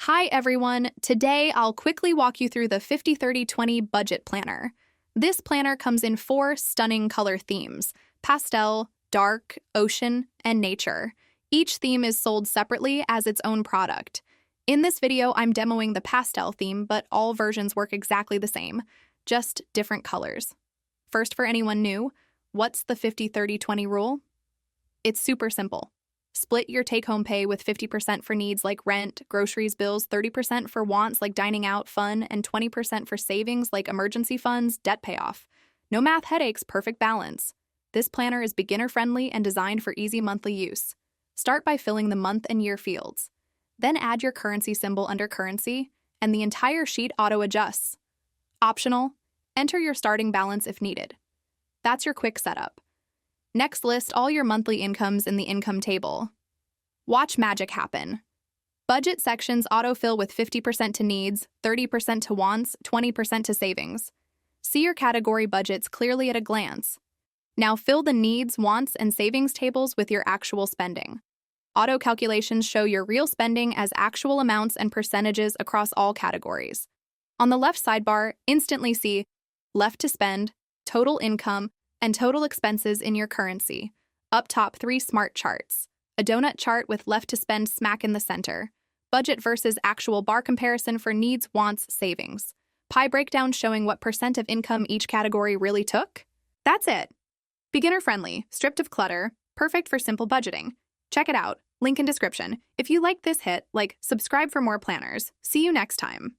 Hi everyone, today I'll quickly walk you through the 50-30-20 budget planner. This planner comes in 4 stunning color themes: pastel, dark, ocean, and nature. Each theme is sold separately as its own product. In this video, I'm demoing the pastel theme, but all versions work exactly the same, just different colors. First, for anyone new, what's the 50-30-20 rule? It's super simple. Split your take-home pay with 50% for needs like rent, groceries, bills, 30% for wants like dining out, fun, and 20% for savings like emergency funds, debt payoff. No math headaches, perfect balance. This planner is beginner-friendly and designed for easy monthly use. Start by filling the month and year fields. Then add your currency symbol under currency, and the entire sheet auto-adjusts. Optional, enter your starting balance if needed. That's your quick setup. Next, list all your monthly incomes in the income table. Watch magic happen. Budget sections autofill with 50% to needs, 30% to wants, 20% to savings. See your category budgets clearly at a glance. Now fill the needs, wants, and savings tables with your actual spending. Auto calculations show your real spending as actual amounts and percentages across all categories. On the left sidebar, instantly see left to spend, total income, and total expenses in your currency. Up top, 3 smart charts. A donut chart with left to spend smack in the center. Budget versus actual bar comparison for needs, wants, savings. Pie breakdown showing what % of income each category really took. That's it. Beginner friendly, stripped of clutter, perfect for simple budgeting. Check it out, link in description. If you like this hit, subscribe for more planners. See you next time.